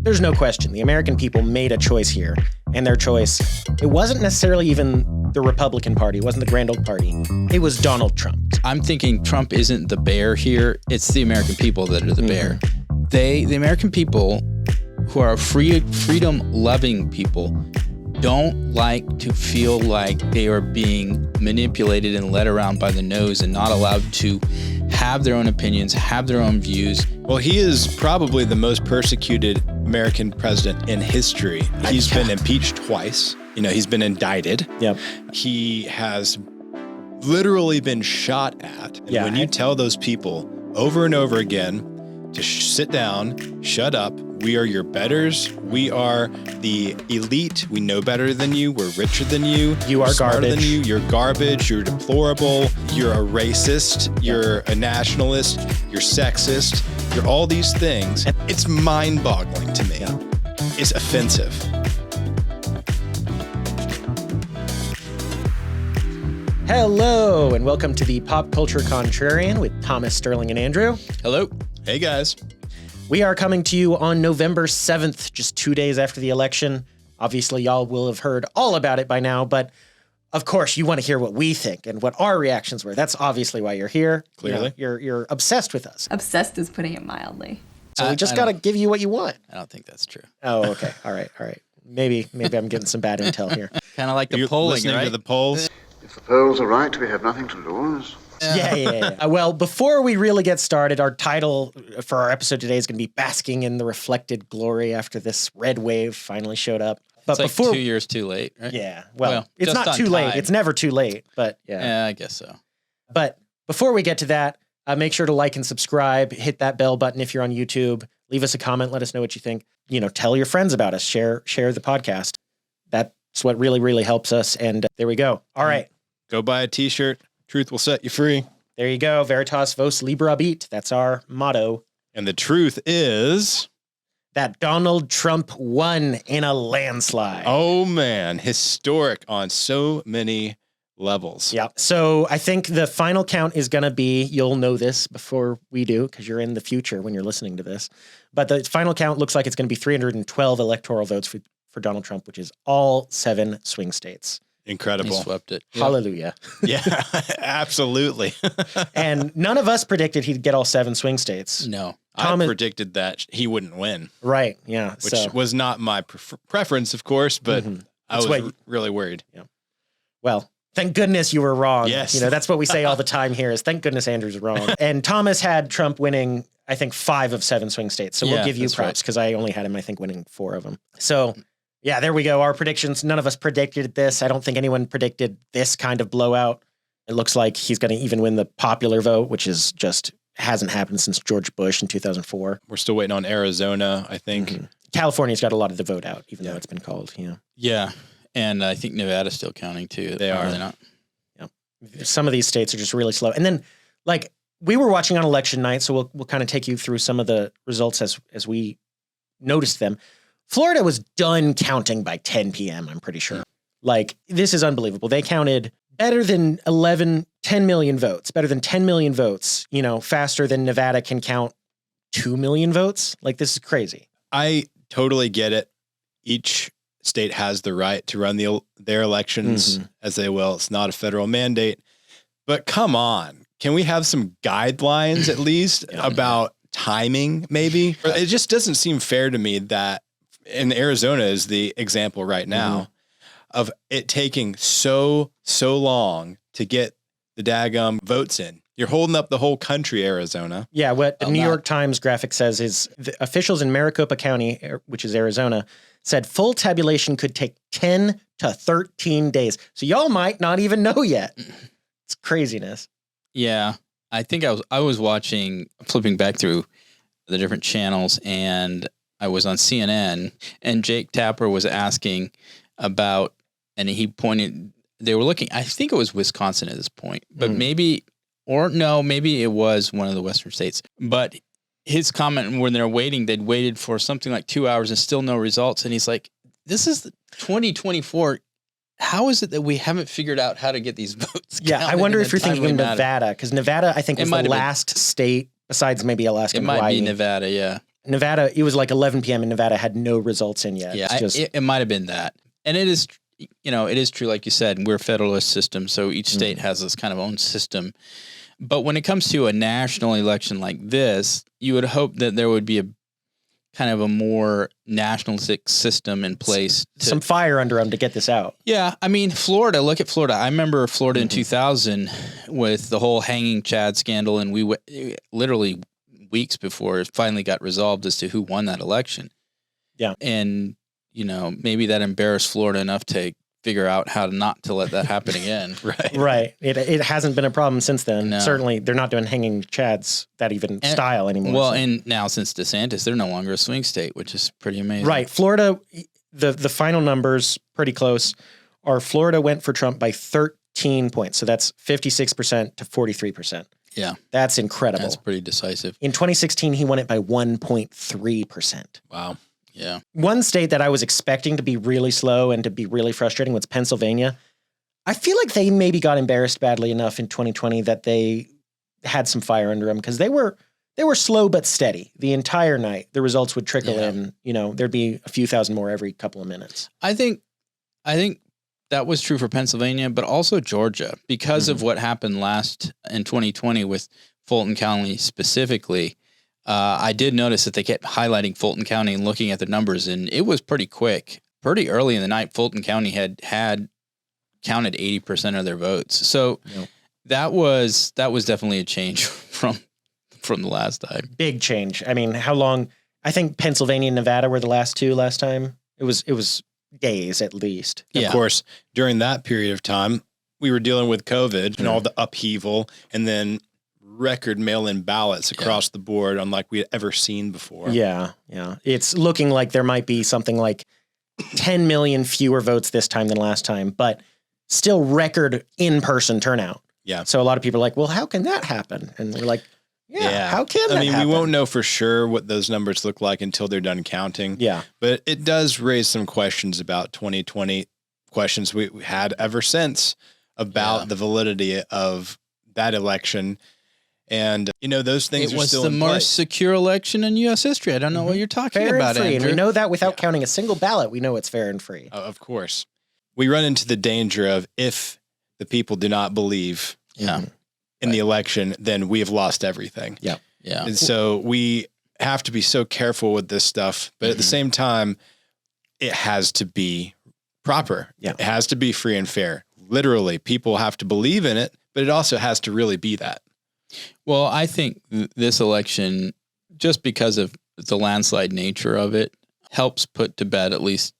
there's no question. The American people made a choice here. And their choice, it wasn't necessarily even the Republican Party. It wasn't the grand old party. It was Donald Trump. I'm thinking Trump isn't the bear here. It's the American people that are the bear. The American people who are freedom-loving people don't like to feel like they are being manipulated and led around by the nose and not allowed to have their own opinions, have their own views. Well, he is probably the most persecuted American president in history. He's been impeached twice. He's been indicted. Yep. He has literally been shot at. And when you tell those people over and over again to sit down, shut up, we are your betters, we are the elite, we know better than you, we're richer than you, you are smarter garbage. than you, you're garbage, you're deplorable, you're a racist, you're a nationalist, you're sexist, you're all these things. It's mind-boggling to me. Yeah. It's offensive. Hello, and welcome to the Pop Culture Contrarian with Thomas, Sterling, and Andrew. Hello. Hey, guys. We are coming to you on November 7th, just 2 days after the election. Obviously, y'all will have heard all about it by now, but of course, you want to hear what we think and what our reactions were. That's obviously why you're here. Clearly. You're obsessed with us. Obsessed is putting it mildly. So we just got to give you what you want. I don't think that's true. Oh, okay. All right. Maybe I'm getting some bad intel here. Kind of like the You're polling, listening right? to the polls. If the polls are right, we have nothing to lose. Yeah. Well, before we really get started, our title for our episode today is going to be Basking in the Reflected Glory after this red wave finally showed up. But it's like 2 years too late, right? Yeah. Well, it's just not on too late. time. It's never too late, but yeah. Yeah, I guess so. But before we get to that, make sure to like and subscribe, hit that bell button if you're on YouTube, leave us a comment, let us know what you think. Tell your friends about us, share the podcast. That's what really, really helps us. And there we go. All right. Go buy a t-shirt. Truth will set you free. There you go. Veritas vos libera beat. That's our motto. And the truth is that Donald Trump won in a landslide. Oh, man. Historic on so many levels. Yeah. So I think the final count is going to be, you'll know this before we do, because you're in the future when you're listening to this. But the final count looks like it's going to be 312 electoral votes for Donald Trump, which is all 7 swing states. Incredible. He swept it. Hallelujah. Yeah, absolutely. And none of us predicted he'd get all 7 swing states. No. I predicted that he wouldn't win. Right. Yeah. Which was not my preference, of course, but I was really worried. Yeah. Well, thank goodness you were wrong. Yes. That's what we say all the time here is thank goodness Andrew's wrong. And Thomas had Trump winning, I think, 5 of 7 swing states. So we'll give you props because I only had him, I think, winning 4 of them. So yeah, there we go. Our predictions. None of us predicted this. I don't think anyone predicted this kind of blowout. It looks like he's going to even win the popular vote, which is just hasn't happened since George Bush in 2004. We're still waiting on Arizona, I think. Mm-hmm. California's got a lot of the vote out, even though it's been called. Yeah. And I think Nevada's still counting too. They are. They not? Yeah. Some of these states are just really slow. And then, we were watching on election night, so we'll kind of take you through some of the results as we noticed them. Florida was done counting by 10 p.m., I'm pretty sure. This is unbelievable. They counted better than 10 million votes, faster than Nevada can count 2 million votes. This is crazy. I totally get it. Each state has the right to run their elections as they will. It's not a federal mandate. But come on, can we have some guidelines at least about timing maybe? It just doesn't seem fair to me that in Arizona is the example right now of it taking so long to get the daggum votes in. You're holding up the whole country, Arizona. Yeah, what the New York Times graphic says is the officials in Maricopa County, which is Arizona, said full tabulation could take 10 to 13 days. So y'all might not even know yet. It's craziness. Yeah. I think I was flipping back through the different channels, and I was on CNN, and Jake Tapper was asking about, and he pointed, they were looking, I think it was Wisconsin at this point, but maybe it was one of the Western states. But his comment when they're waiting, they'd waited for something like 2 hours and still no results. And he's like, this is 2024. How is it that we haven't figured out how to get these votes? Yeah, I wonder if you're thinking of Nevada, because Nevada, I think, was the last state, besides maybe Alaska and Hawaii. It might be Nevada, yeah. Nevada, it was like 11 p.m. and Nevada had no results in yet. Yeah, it might have been that. And it is, it is true, like you said, we're a federalist system, so each state has this kind of own system. But when it comes to a national election like this, you would hope that there would be a kind of a more nationalistic system in place. Some fire under them to get this out. Yeah. I mean, Florida, look at Florida. I remember Florida in 2000 with the whole hanging Chad scandal, and we literally weeks before it finally got resolved as to who won that election. Yeah. And, maybe that embarrassed Florida enough to figure out how not to let that happen again. Right. It hasn't been a problem since then. No. Certainly, they're not doing hanging Chads that even style anymore. Well, and now since DeSantis, they're no longer a swing state, which is pretty amazing. Right. Florida, the final numbers, pretty close, are Florida went for Trump by 13 points. So that's 56% to 43%. Yeah. That's incredible. That's pretty decisive. In 2016, he won it by 1.3%. Wow. Yeah. One state that I was expecting to be really slow and to be really frustrating was Pennsylvania. I feel like they maybe got embarrassed badly enough in 2020 that they had some fire under them, because they were slow but steady the entire night. The results would trickle in. There'd be a few thousand more every couple of minutes. I think that was true for Pennsylvania, but also Georgia, because of what happened in 2020 with Fulton County specifically. I did notice that they kept highlighting Fulton County and looking at the numbers, and it was pretty quick. Pretty early in the night, Fulton County had counted 80% of their votes. So that was definitely a change from the last time. Big change. I mean, how long? I think Pennsylvania and Nevada were the last two last time. It was days at least. Of course, during that period of time, we were dealing with COVID and all the upheaval, and then record mail-in ballots across the board, unlike we had ever seen before. Yeah. It's looking like there might be something like 10 million fewer votes this time than last time, but still record in-person turnout. Yeah. So a lot of people are like, well, how can that happen? And we're like, how can that happen? We won't know for sure what those numbers look like until they're done counting. Yeah. But it does raise some questions about 2020, questions we had ever since about the validity of that election. And, those things are still in play. It was the most secure election in U.S. history. I don't know what you're talking about, fair and free. Andrew. And we know that without counting a single ballot, we know it's fair and free. Of course. We run into the danger of, if the people do not believe in the election, then we have lost everything. Yeah. And so we have to be so careful with this stuff. But at the same time, it has to be proper. Yeah. It has to be free and fair. Literally, people have to believe in it, but it also has to really be that. Well, I think this election, just because of the landslide nature of it, helps put to bed, at least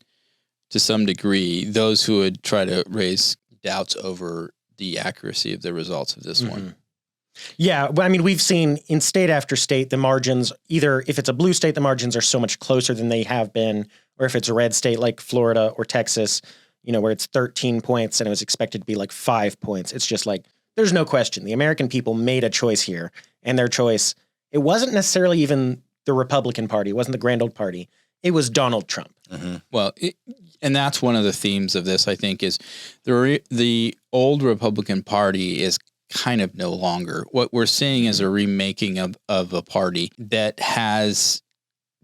to some degree, those who would try to raise doubts over the accuracy of the results of this one. Yeah. I mean, we've seen in state after state, the margins, either if it's a blue state, the margins are so much closer than they have been, or if it's a red state like Florida or Texas, where it's 13 points and it was expected to be like 5 points. It's just like, there's no question. The American people made a choice here, and their choice, it wasn't necessarily even the Republican Party. It wasn't the grand old party. It was Donald Trump. Well, and that's one of the themes of this, I think, is the old Republican Party is kind of no longer. What we're seeing is a remaking of a party that has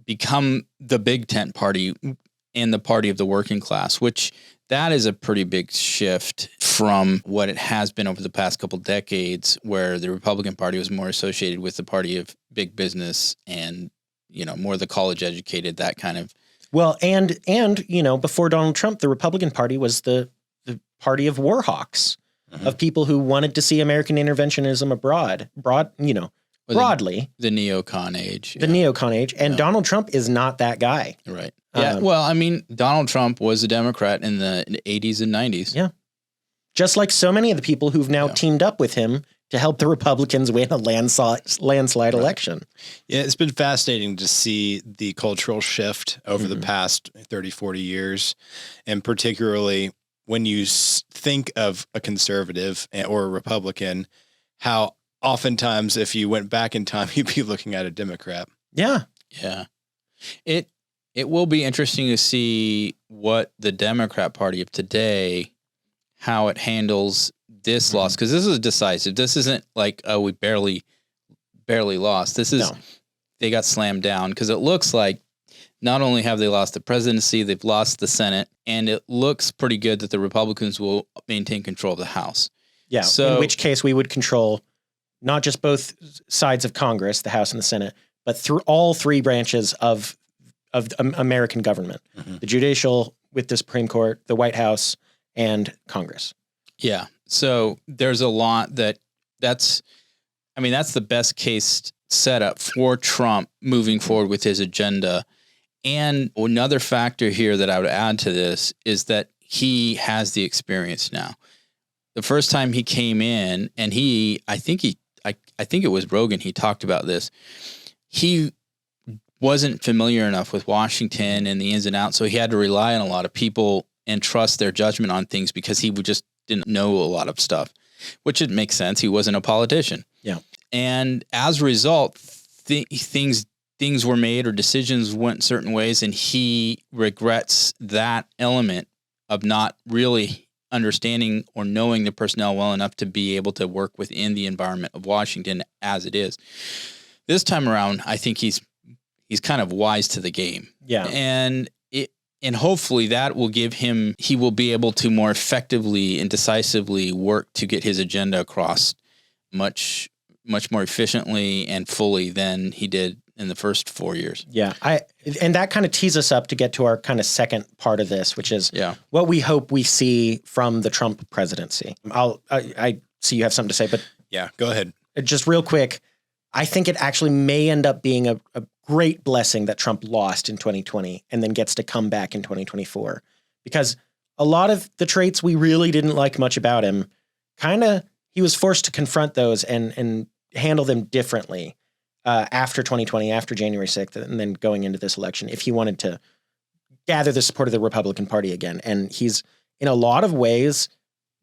become the big tent party and the party of the working class, which that is a pretty big shift from what it has been over the past couple decades, where the Republican Party was more associated with the party of big business and, more the college educated, that kind of. Well, and before Donald Trump, the Republican Party was the party of war hawks, of people who wanted to see American interventionism abroad, broadly. The neocon age. The neocon age. And Donald Trump is not that guy. Right. Yeah. Well, I mean, Donald Trump was a Democrat in the 80s and 90s. Yeah. Just like so many of the people who've now teamed up with him to help the Republicans win a landslide election. Yeah, it's been fascinating to see the cultural shift over the past 30, 40 years. And particularly when you think of a conservative or a Republican, how oftentimes if you went back in time, you'd be looking at a Democrat. Yeah. Yeah. It will be interesting to see what the Democrat Party of today, how it handles this loss, because this is decisive. This isn't like, oh, we barely lost. This is they got slammed down because it looks like not only have they lost the presidency, they've lost the Senate, and it looks pretty good that the Republicans will maintain control of the House. Yeah. So, in which case we would control not just both sides of Congress, the House and the Senate, but through all three branches of American government, the judicial with the Supreme Court, the White House, and Congress. Yeah. So there's a lot that's the best case setup for Trump moving forward with his agenda. And another factor here that I would add to this is that he has the experience now. The first time he came in, and I think it was Rogan, he talked about this. He wasn't familiar enough with Washington and the ins and outs, so he had to rely on a lot of people and trust their judgment on things because he just didn't know a lot of stuff, which it makes sense. He wasn't a politician. Yeah. And as a result, things were made or decisions went certain ways, and he regrets that element of not really understanding or knowing the personnel well enough to be able to work within the environment of Washington as it is. This time around, I think he's kind of wise to the game. Yeah. And hopefully that will he will be able to more effectively and decisively work to get his agenda across much more efficiently and fully than he did in the first 4 years. Yeah. And that kind of tees us up to get to our kind of second part of this, which is what we hope we see from the Trump presidency. I see you have something to say, but yeah, go ahead. Just real quick. I think it actually may end up being a great blessing that Trump lost in 2020 and then gets to come back in 2024, because a lot of the traits we really didn't like much about him, he was forced to confront those and handle them differently after 2020, after January 6th, and then going into this election, if he wanted to gather the support of the Republican Party again. And he's in a lot of ways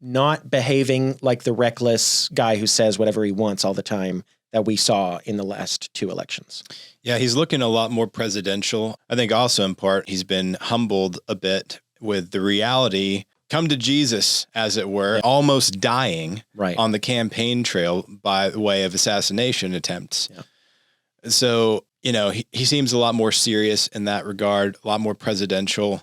not behaving like the reckless guy who says whatever he wants all the time that we saw in the last two elections. Yeah, he's looking a lot more presidential. I think also in part, he's been humbled a bit with the reality, come to Jesus, as it were, almost dying on the campaign trail by way of assassination attempts. Yeah. So, he seems a lot more serious in that regard, a lot more presidential,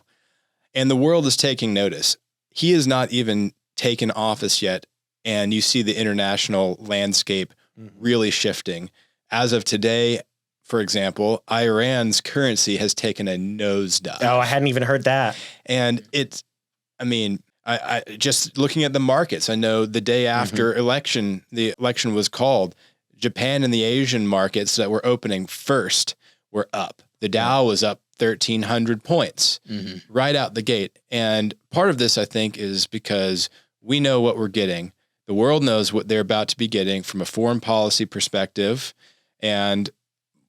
and the world is taking notice. He has not even taken office yet, and you see the international landscape really shifting. As of today, for example, Iran's currency has taken a nosedive. Oh, I hadn't even heard that. And I just looking at the markets, I know the day after the election was called, Japan and the Asian markets that were opening first were up. The Dow was up 1,300 points right out the gate. And part of this, I think, is because we know what we're getting. The world knows what they're about to be getting from a foreign policy perspective, and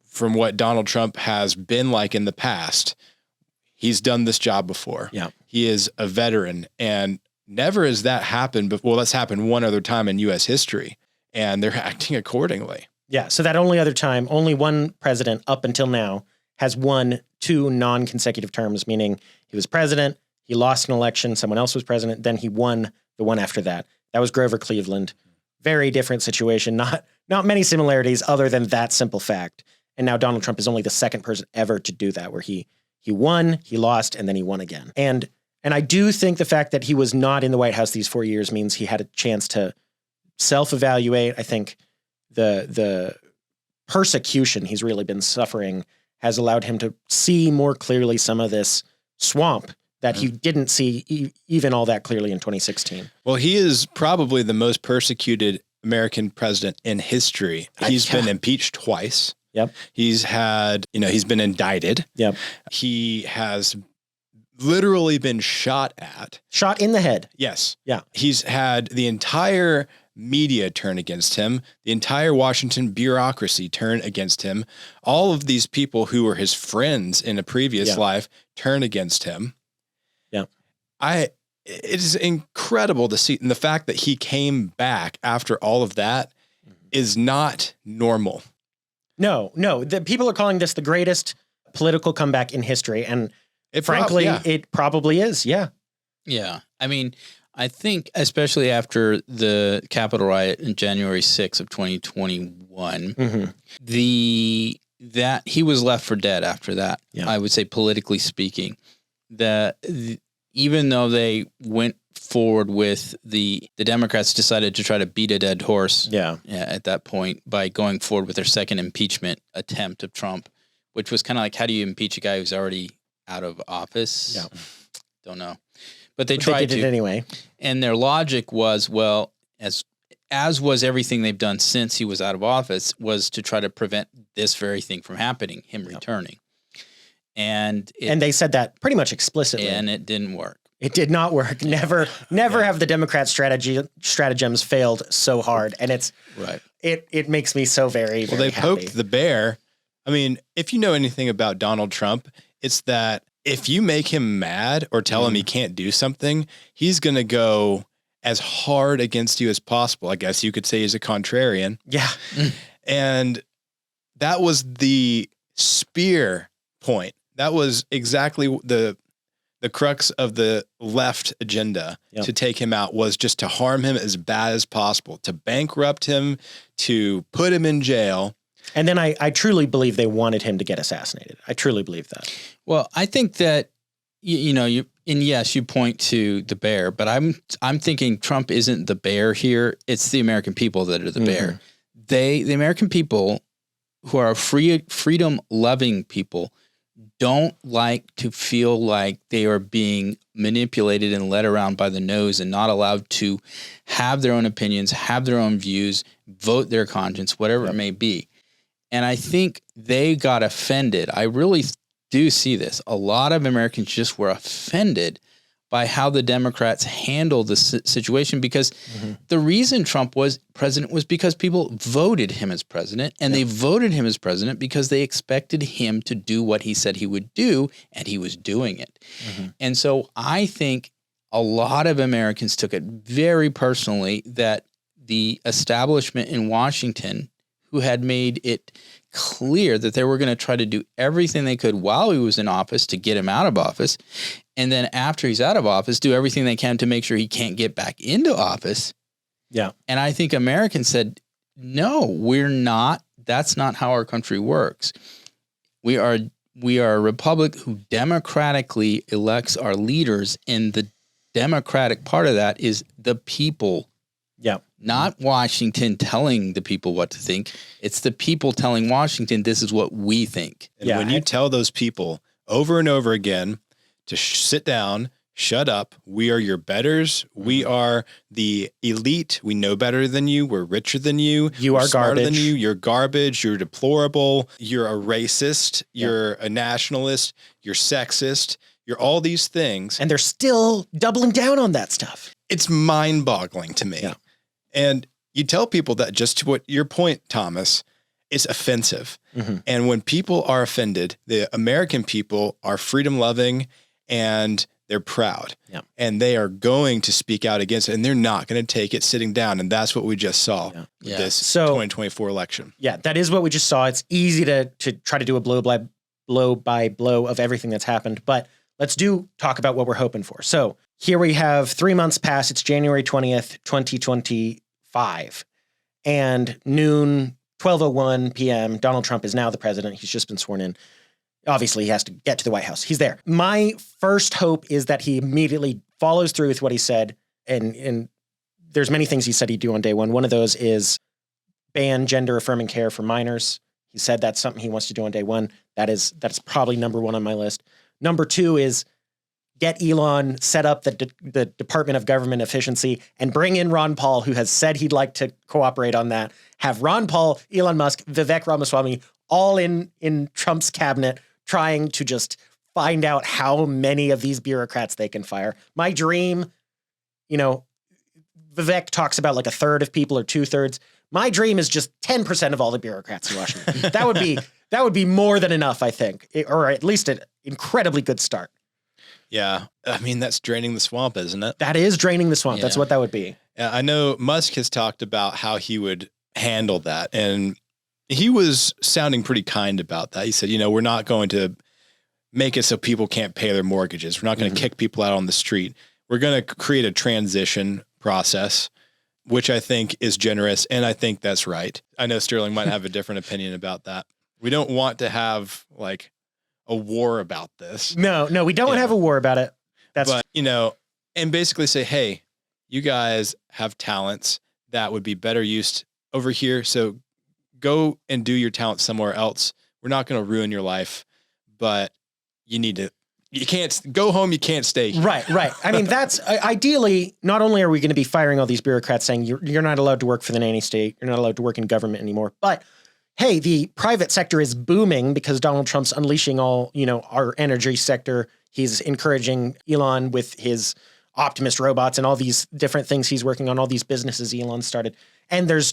from what Donald Trump has been like in the past. He's done this job before. Yeah. He is a veteran, and never has that happened before. Well, that's happened one other time in U.S. history, and they're acting accordingly. Yeah. So that only one president up until now has won 2 non-consecutive terms, meaning he was president, he lost an election, someone else was president, then he won the one after that. That was Grover Cleveland. Very different situation. Not many similarities other than that simple fact. And now Donald Trump is only the second person ever to do that, where he won, he lost, and then he won again. And I do think the fact that he was not in the White House these 4 years means he had a chance to self-evaluate. I think the persecution he's really been suffering has allowed him to see more clearly some of this swamp that he didn't see even all that clearly in 2016. Well, he is probably the most persecuted American president in history. He's been impeached twice. Yep. He's had, he's been indicted. Yep. He has literally been shot at. Shot in the head. Yes. Yeah. He's had the entire media turn against him, the entire Washington bureaucracy turn against him. All of these people who were his friends in a previous life turn against him. Yeah. It is incredible to see. And the fact that he came back after all of that is not normal. No. The people are calling this the greatest political comeback in history. And it probably is. Yeah. Yeah. I mean, I think especially after the Capitol riot in January 6th of 2021, the that he was left for dead after that. Yeah. I would say, politically speaking, even though they went forward with the Democrats decided to try to beat a dead horse. Yeah. At that point by going forward with their second impeachment attempt of Trump, which was kind of like, how do you impeach a guy who's already out of office? Yeah. Don't know. But they tried did it anyway. And their logic was, well, as was everything they've done since he was out of office, was to try to prevent this very thing from happening, him returning. And they said that pretty much explicitly. And it didn't work. It did not work. Never have the Democrat stratagems failed so hard. And it's right. It makes me so very, well, very they poked the bear. I mean, if you know anything about Donald Trump, it's that if you make him mad or tell him he can't do something, he's going to go as hard against you as possible. I guess you could say he's a contrarian. Yeah. And that was the spear point. That was exactly the crux of the left agenda to take him out, was just to harm him as bad as possible, to bankrupt him, to put him in jail. And then I truly believe they wanted him to get assassinated. I truly believe that. Well, I think that, yes, you point to the bear, but I'm thinking Trump isn't the bear here. It's the American people that are the bear. The American people, who are freedom loving people, don't like to feel like they are being manipulated and led around by the nose and not allowed to have their own opinions, have their own views, vote their conscience, whatever it may be. And I think they got offended. I really do see this. A lot of Americans just were offended by how the Democrats handled the situation, because the reason Trump was president was because people voted him as president, and they voted him as president because they expected him to do what he said he would do, and he was doing it. And so I think a lot of Americans took it very personally that the establishment in Washington, who had made it clear that they were going to try to do everything they could while he was in office to get him out of office, and then after he's out of office, do everything they can to make sure he can't get back into office. Yeah. And I think Americans said, no, we're not. That's not how our country works. We are a republic who democratically elects our leaders, and the democratic part of that is the people. Yeah. Not Washington telling the people what to think. It's the people telling Washington, this is what we think. And when you tell those people over and over again to sit down, shut up, we are your betters, we are the elite, we know better than you, we're richer than you, you are smarter garbage than you're garbage, you're deplorable, you're a racist, you're a nationalist, you're sexist, you're all these things. And they're still doubling down on that stuff. It's mind-boggling to me. Yeah. And you tell people that, just to what your point, Thomas, it's offensive. And when people are offended, the American people are freedom loving and they're proud. And they are going to speak out against it, and they're not going to take it sitting down. And that's what we just saw with this 2024 election. Yeah, that is what we just saw. It's easy to try to do a blow by blow of everything that's happened, but let's talk about what we're hoping for. So here we have 3 months past. It's January 20th, 2025, and noon, 12:01 p.m. Donald Trump is now the president. He's just been sworn in. Obviously, he has to get to the White House. He's there. My first hope is that he immediately follows through with what he said. And there's many things he said he'd do on day one. One of those is ban gender affirming care for minors. He said that's something he wants to do on day one. That's probably number one on my list. Number two is get Elon set up the Department of Government Efficiency and bring in Ron Paul, who has said he'd like to cooperate on that. Have Ron Paul, Elon Musk, Vivek Ramaswamy all in Trump's cabinet trying to just find out how many of these bureaucrats they can fire. My dream, Vivek talks about like a third of people or 2/3. My dream is just 10% of all the bureaucrats in Washington. That would be more than enough, I think, or at least an incredibly good start. Yeah. I mean, that's draining the swamp, isn't it? That is draining the swamp. Yeah. That's what that would be. I know Musk has talked about how he would handle that. And he was sounding pretty kind about that. He said, we're not going to make it so people can't pay their mortgages. We're not going to kick people out on the street. We're going to create a transition process, which I think is generous. And I think that's right. I know Sterling might have a different opinion about that. We don't want to have like a war about this. No, we don't have a war about it. But, and basically say, hey, you guys have talents that would be better used over here. So go and do your talent somewhere else. We're not going to ruin your life, but you can't go home. You can't stay here. Right. I mean, that's ideally, not only are we going to be firing all these bureaucrats saying you're not allowed to work for the nanny state, you're not allowed to work in government anymore, but hey, the private sector is booming because Donald Trump's unleashing all, our energy sector. He's encouraging Elon with his Optimus robots and all these different things he's working on, all these businesses Elon started. And there's,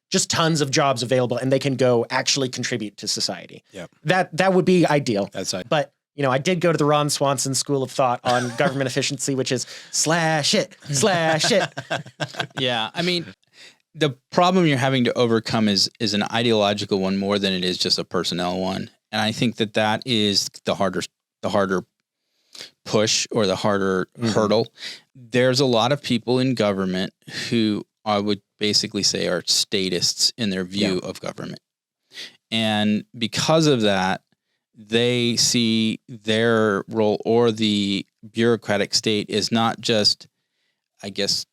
just tons of jobs available and they can go actually contribute to society. Yeah. That would be ideal. That's right. But I did go to the Ron Swanson School of Thought on government efficiency, which is slash it. Yeah. I mean, the problem you're having to overcome is an ideological one more than it is just a personnel one. And I think that is the harder push or the harder hurdle. There's a lot of people in government who I would basically say are statists in their view of government. And because of that, they see their role or the bureaucratic state is not just, I guess,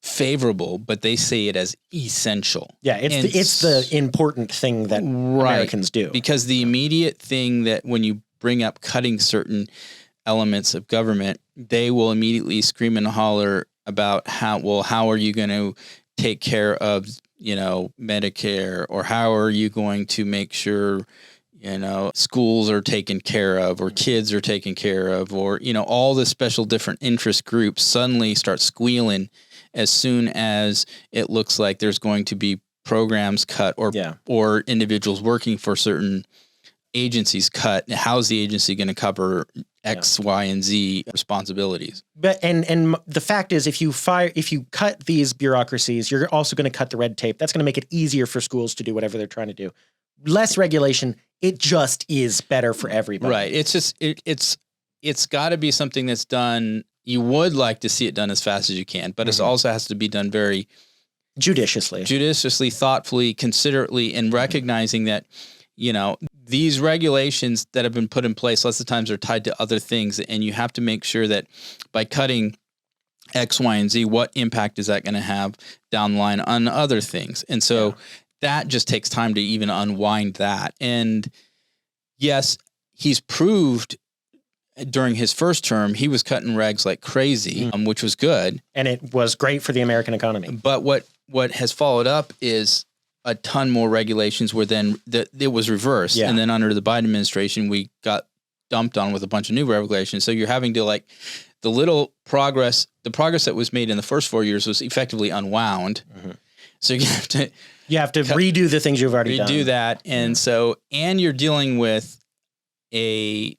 favorable, but they see it as essential. Yeah, it's the important thing that Americans do. Because the immediate thing that when you bring up cutting certain elements of government, they will immediately scream and holler about how are you going to take care of, Medicare, or how are you going to make sure schools are taken care of, or kids are taken care of, or, all the special different interest groups suddenly start squealing as soon as it looks like there's going to be programs cut or individuals working for certain agencies cut. How's the agency going to cover X, Y, and Z responsibilities? But and the fact is, if you cut these bureaucracies, you're also going to cut the red tape. That's going to make it easier for schools to do whatever they're trying to do. Less regulation. It just is better for everybody. Right. It's just it's got to be something that's done. You would like to see it done as fast as you can, but it also has to be done very judiciously, thoughtfully, considerately, and recognizing that, these regulations that have been put in place lots of times are tied to other things. And you have to make sure that by cutting X, Y, and Z, what impact is that going to have down the line on other things? And so that just takes time to even unwind that. And yes, he's proved during his first term, he was cutting regs like crazy, which was good. And it was great for the American economy. But what has followed up is a ton more regulations where then it was reversed. Yeah. And then under the Biden administration, we got dumped on with a bunch of new regulations. So you're having to the progress that was made in the first 4 years was effectively unwound. So you have to redo the things you've already done. Redo that. And you're dealing with a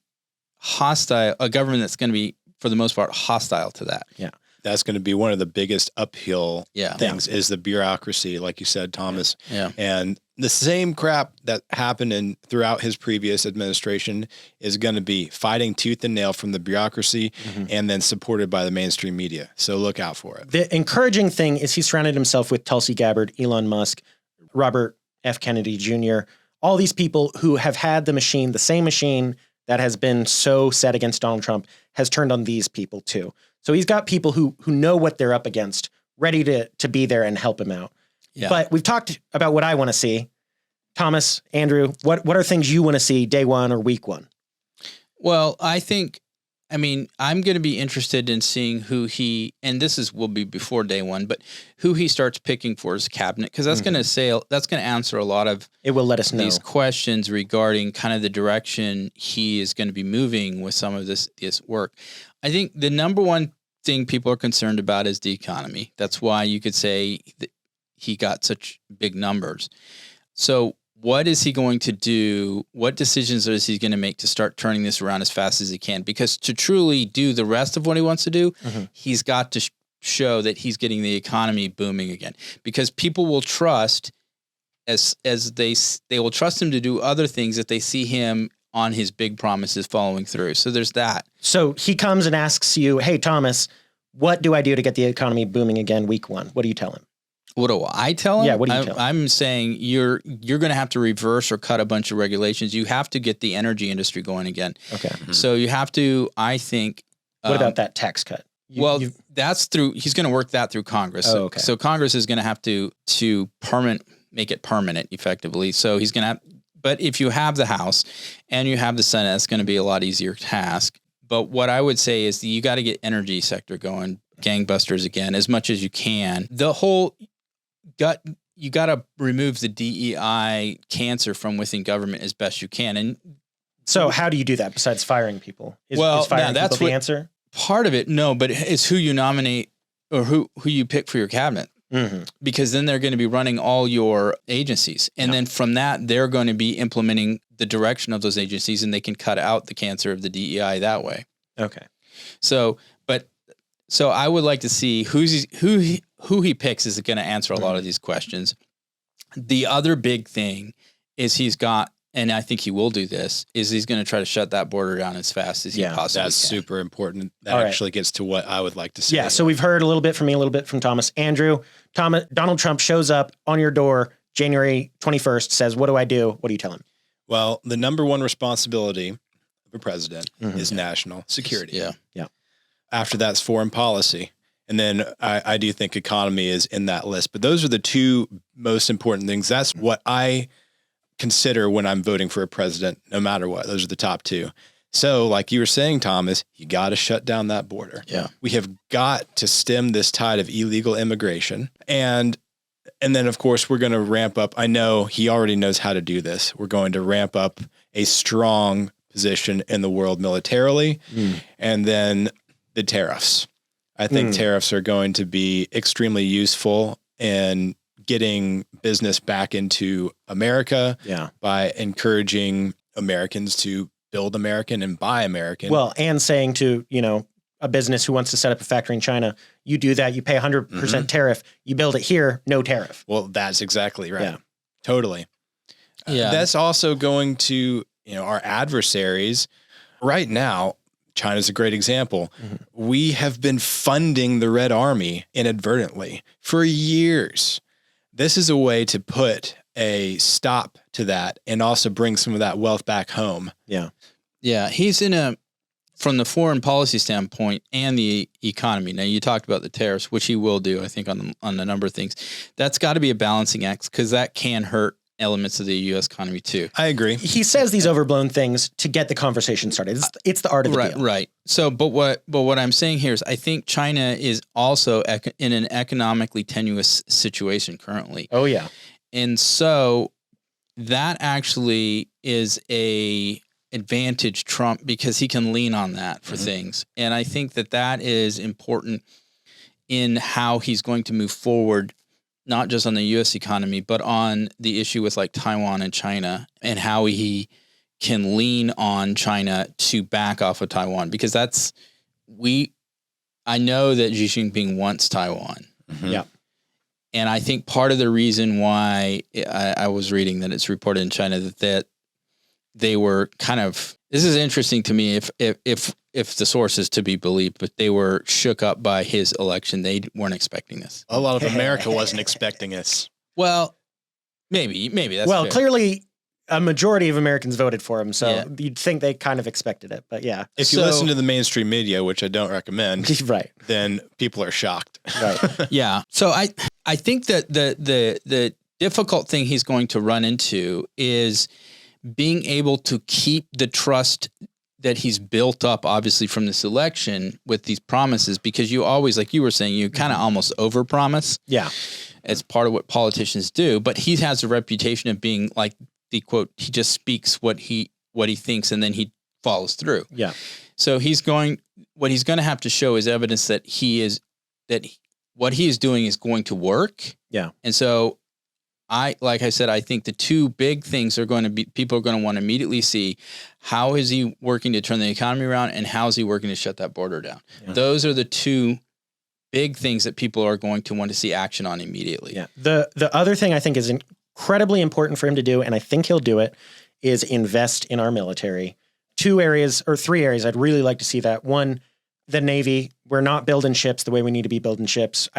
government that's going to be, for the most part, hostile to that. Yeah. That's going to be one of the biggest uphill things is the bureaucracy, like you said, Thomas. Yeah. And the same crap that happened throughout his previous administration is going to be fighting tooth and nail from the bureaucracy and then supported by the mainstream media. So look out for it. The encouraging thing is he surrounded himself with Tulsi Gabbard, Elon Musk, Robert F. Kennedy Jr., all these people who have had the same machine that has been so set against Donald Trump has turned on these people too. So he's got people who know what they're up against, ready to be there and help him out. Yeah. But we've talked about what I want to see. Thomas, Andrew, what are things you want to see day one or week one? Well, I'm going to be interested in seeing and will be before day one, but who he starts picking for his cabinet, because that's going to answer a lot of it will let us know these questions regarding kind of the direction he is going to be moving with some of this work. I think the number one thing people are concerned about is the economy. That's why you could say that he got such big numbers. So what is he going to do? What decisions is he going to make to start turning this around as fast as he can? Because to truly do the rest of what he wants to do, he's got to show that he's getting the economy booming again. Because people will trust as they will trust him to do other things if they see him on his big promises following through. So there's that. So he comes and asks you, "Hey Thomas, what do I do to get the economy booming again week one?" What do you tell him? What do I tell him? Yeah, what do you tell him? I'm saying you're going to have to reverse or cut a bunch of regulations. You have to get the energy industry going again. Okay. So you have to, I think. What about that tax cut? That's through. He's going to work that through Congress. Oh, okay. So Congress is going to have to make it permanent effectively. So he's going to have. But if you have the House and you have the Senate, it's going to be a lot easier task. But what I would say is that you got to get energy sector going, gangbusters again, as much as you can. The whole you got to remove the DEI cancer from within government as best you can. And so how do you do that besides firing people? Is firing that's people the answer? Part of it, no, but it's who you nominate or who you pick for your cabinet. Mm-hmm. Because then they're going to be running all your agencies. And then from that, they're going to be implementing the direction of those agencies, and they can cut out the cancer of the DEI that way. Okay. So I would like to see who he picks is going to answer a lot of these questions. The other big thing is he's got, and I think he will do this, is he's going to try to shut that border down as fast as he possibly That's can. super important. That actually gets to what I would like to see. Yeah, so we've heard a little bit from me, a little bit from Thomas. Andrew, Donald Trump shows up on your door January 21st, says, what do I do? What do you tell him? Well, the number one responsibility of a president is national security. Yeah. After that's foreign policy. And then I do think economy is in that list. But those are the two most important things. That's what I consider when I'm voting for a president, no matter what. Those are the top two. So like you were saying, Thomas, you got to shut down that border. Yeah. We have got to stem this tide of illegal immigration. And then, of course, we're going to ramp up. I know he already knows how to do this. We're going to ramp up a strong position in the world militarily. And then the tariffs. I think tariffs are going to be extremely useful in getting business back into America by encouraging Americans to build American and buy American. Well, and saying to, a business who wants to set up a factory in China, you do that, you pay 100% tariff, you build it here, no tariff. Well, that's exactly right. Yeah. Totally. Yeah. That's also going to, our adversaries right now. China's a great example. We have been funding the Red Army inadvertently for years. This is a way to put a stop to that and also bring some of that wealth back home. Yeah. Yeah. He's from the foreign policy standpoint and the economy. Now you talked about the tariffs, which he will do, I think, on a number of things. That's got to be a balancing act because that can hurt elements of the U.S. economy too. I agree. He says these overblown things to get the conversation started. It's the art of the deal. Right. So, but what I'm saying here is I think China is also in an economically tenuous situation currently. Oh yeah. And so that actually is a advantage Trump because he can lean on that for things. And I think that is important in how he's going to move forward, not just on the U.S. economy, but on the issue with like Taiwan and China and how he can lean on China to back off of Taiwan because I know that Xi Jinping wants Taiwan. Yeah. And I think part of the reason why I was reading that it's reported in China that they were kind of, this is interesting to me if the source is to be believed, but they were shook up by his election. They weren't expecting this. A lot of America wasn't expecting this. Well, maybe that's fair. Clearly a majority of Americans voted for him, so you'd think they kind of expected it, but yeah. If you listen to the mainstream media, which I don't recommend, right, then people are shocked. Right. Yeah. So I think that the difficult thing he's going to run into is being able to keep the trust that he's built up, obviously, from this election with these promises, because you always, like you were saying, you kind of almost overpromise. Yeah. It's part of what politicians do, but he has a reputation of being like the quote, he just speaks what he thinks and then he follows through. Yeah. So what he's going to have to show is evidence that what he is doing is going to work. Yeah. And so like I said, I think the two big things are going to be, people are going to want to immediately see how is he working to turn the economy around and how is he working to shut that border down? Yeah. Those are the two big things that people are going to want to see action on immediately. Yeah. The other thing I think is incredibly important for him to do, and I think he'll do it, is invest in our military. 2 areas or 3 areas I'd really like to see that. One, the Navy. We're not building ships the way we need to be building ships.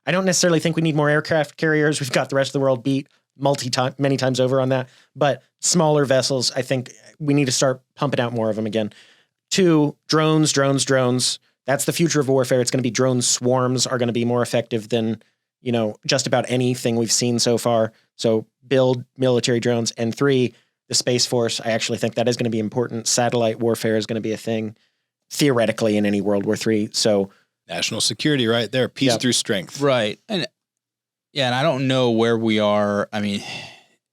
I don't necessarily think we need more aircraft carriers. We've got the rest of the world beat many times over on that. But smaller vessels, I think we need to start pumping out more of them again. 2, drones. That's the future of warfare. It's going to be drone swarms are going to be more effective than, just about anything we've seen so far. So build military drones. And 3, the Space Force. I actually think that is going to be important. Satellite warfare is going to be a thing theoretically in any World War III. So national security right there. Peace through strength. Right. And I don't know where we are. I mean,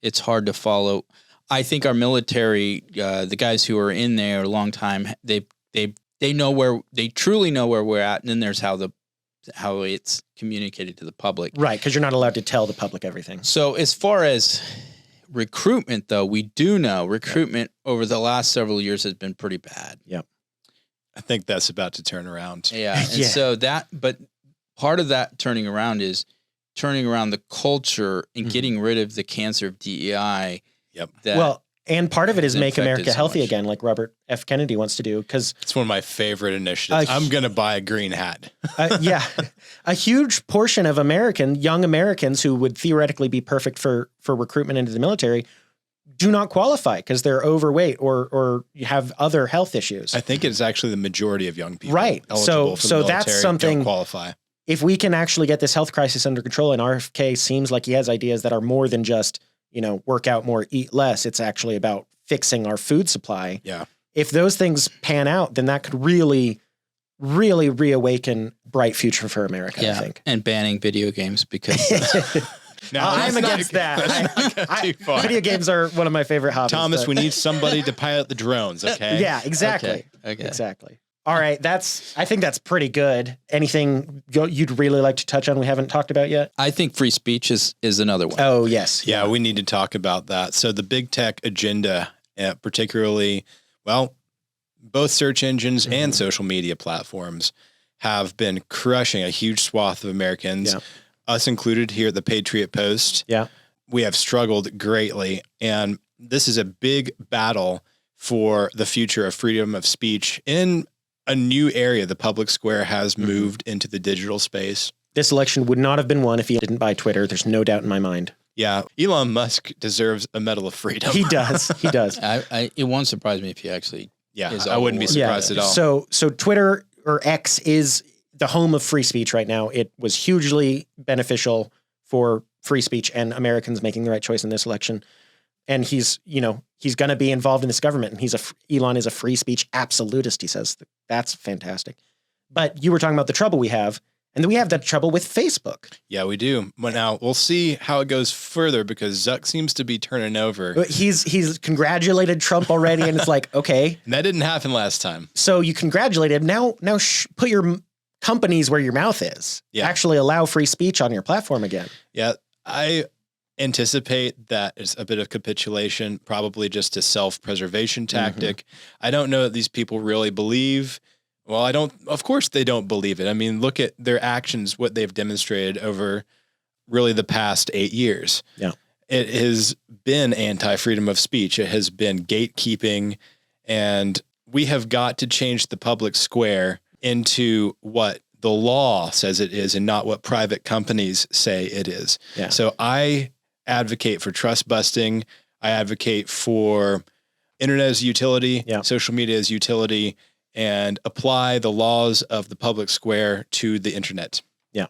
it's hard to follow. I think our military, the guys who are in there a long time, they truly know where we're at. And then there's how it's communicated to the public. Right. Because you're not allowed to tell the public everything. So as far as recruitment, though, we do know recruitment over the last several years has been pretty bad. Yep. I think that's about to turn around. Yeah. And so but part of that turning around is turning around the culture and getting rid of the cancer of DEI. Yep. And part of it is make America healthy again, like Robert F. Kennedy wants to do. Because it's one of my favorite initiatives. I'm going to buy a green hat. A huge portion of young Americans who would theoretically be perfect for recruitment into the military do not qualify because they're overweight or have other health issues. I think it's actually the majority of young people. Right. So that's something. Don't qualify. If we can actually get this health crisis under control, and RFK seems like he has ideas that are more than just, work out more, eat less. It's actually about fixing our food supply. Yeah. If those things pan out, then that could really, really reawaken bright future for America, I think. And banning video games because I'm against that. Video games are one of my favorite hobbies. Thomas, we need somebody to pilot the drones, okay? Yeah, exactly. Okay. Exactly. All right, I think that's pretty good. Anything you'd really like to touch on we haven't talked about yet? I think free speech is another one. Oh, yes. Yeah, we need to talk about that. So the big tech agenda, particularly, both search engines and social media platforms have been crushing a huge swath of Americans, us included here at the Patriot Post. Yeah. We have struggled greatly, and this is a big battle for the future of freedom of speech in a new area. The public square has moved into the digital space. This election would not have been won if he didn't buy Twitter. There's no doubt in my mind. Yeah. Elon Musk deserves a Medal of Freedom. He does. He does. It won't surprise me if he actually I wouldn't be surprised at all. So Twitter or X is the home of free speech right now. It was hugely beneficial for free speech and Americans making the right choice in this election. And he's going to be involved in this government, and Elon is a free speech absolutist. He says that's fantastic. But you were talking about the trouble we have, and then we have that trouble with Facebook. Yeah, we do. But now we'll see how it goes further because Zuck seems to be turning over. He's congratulated Trump already, and it's like, okay, and that didn't happen last time. So you congratulated him. Now put your companies where your mouth is. Yeah. Actually allow free speech on your platform again. Yeah, I anticipate that it's a bit of capitulation, probably just a self-preservation tactic. I don't know that these people really believe. Well, of course they don't believe it. I mean, look at their actions, what they've demonstrated over really the past 8 years. Yeah. It has been anti-freedom of speech. It has been gatekeeping, and we have got to change the public square into what the law says it is and not what private companies say it is. Yeah. So I advocate for trust busting. I advocate for internet as utility, social media as utility, and apply the laws of the public square to the internet. Yeah.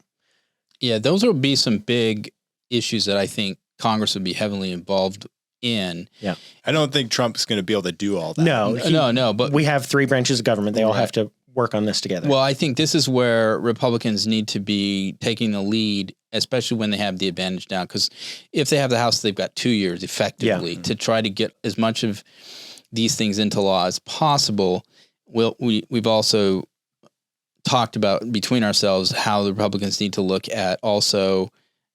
Yeah, those will be some big issues that I think Congress would be heavily involved in. Yeah. I don't think Trump's going to be able to do all that. No, but we have 3 branches of government. They all have to work on this together. Well, I think this is where Republicans need to be taking the lead, especially when they have the advantage now. Because if they have the House, they've got 2 years effectively to try to get as much of these things into law as possible. We've also talked about between ourselves how the Republicans need to look at also,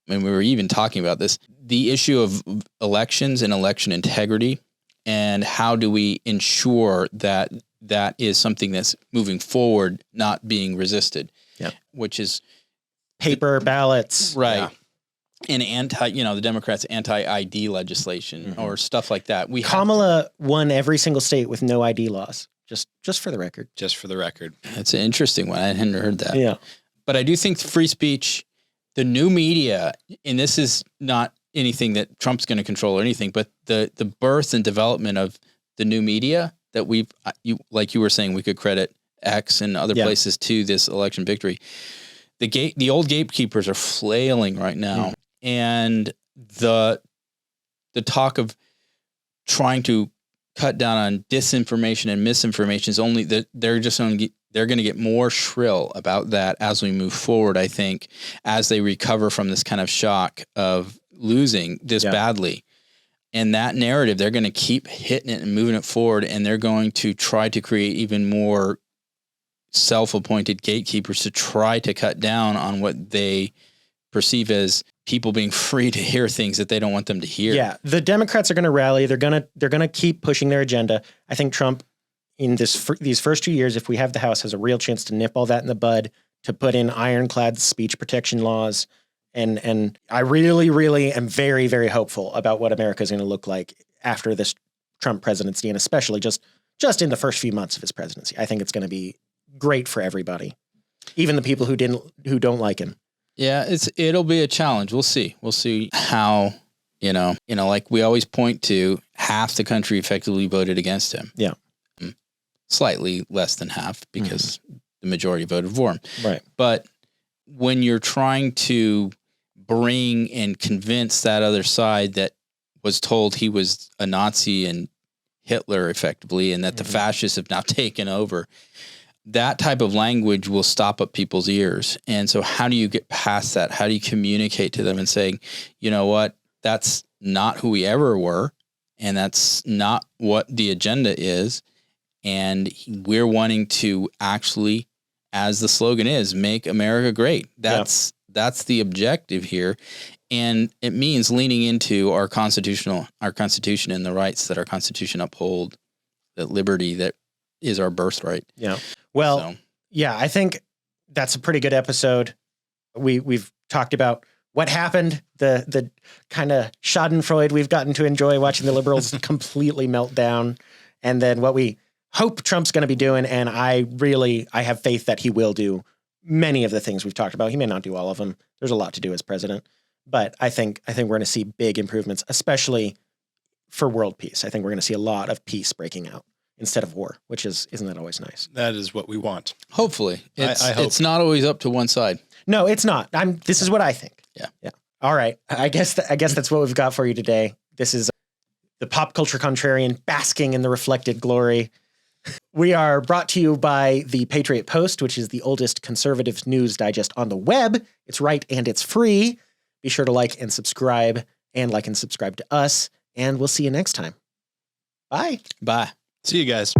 and we were even talking about this, the issue of elections and election integrity, and how do we ensure that that is something that's moving forward, not being resisted. Yeah. Which is paper ballots. Right. Yeah. And the Democrats' anti-ID legislation or stuff like that. Kamala won every single state with no ID laws. Just for the record. Just for the record. That's an interesting one. I hadn't heard that. Yeah. But I do think free speech the new media, and this is not anything that Trump's going to control or anything, but the birth and development of the new media that like you were saying, we could credit X and other places to this election victory. The old gatekeepers are flailing right now. And the talk of trying to cut down on disinformation and misinformation is only that they're going to get more shrill about that as we move forward. I think as they recover from this kind of shock of losing this badly, and that narrative, they're going to keep hitting it and moving it forward. And they're going to try to create even more self-appointed gatekeepers to try to cut down on what they perceive as people being free to hear things that they don't want them to hear. Yeah, the Democrats are going to rally. They're going to keep pushing their agenda. I think Trump, in these first 2 years, if we have the House, has a real chance to nip all that in the bud, to put in ironclad speech protection laws. And I really, really am very, very hopeful about what America is going to look like after this Trump presidency, and especially just in the first few months of his presidency. I think it's going to be great for everybody, even the people who don't like him. Yeah, it'll be a challenge. We'll see. We'll see how, like we always point to, half the country effectively voted against him. Yeah. Slightly less than half because the majority voted for him. Right. But when you're trying to bring and convince that other side that was told he was a Nazi and Hitler effectively, and that the fascists have now taken over, that type of language will stop up people's ears. And so how do you get past that? How do you communicate to them and saying, you know what, that's not who we ever were. And that's not what the agenda is. And we're wanting to actually, as the slogan is, make America great. That's the objective here. And it means leaning into our Constitution and the rights that our Constitution uphold, that liberty that is our birthright. Yeah. Well, I think that's a pretty good episode. We've talked about what happened, the kind of schadenfreude we've gotten to enjoy watching the liberals completely melt down, and then what we hope Trump's going to be doing. And I have faith that he will do many of the things we've talked about. He may not do all of them. There's a lot to do as president, but I think we're going to see big improvements, especially for world peace. I think we're going to see a lot of peace breaking out instead of war, isn't that always nice? That is what we want. Hopefully. I hope. It's not always up to one side. No, it's not. This is what I think. Yeah. All right. I guess that's what we've got for you today. This is the pop culture contrarian basking in the reflected glory. We are brought to you by the Patriot Post, which is the oldest conservative news digest on the web. It's right and it's free. Be sure to like and subscribe to us, and we'll see you next time. Bye. Bye. See you guys.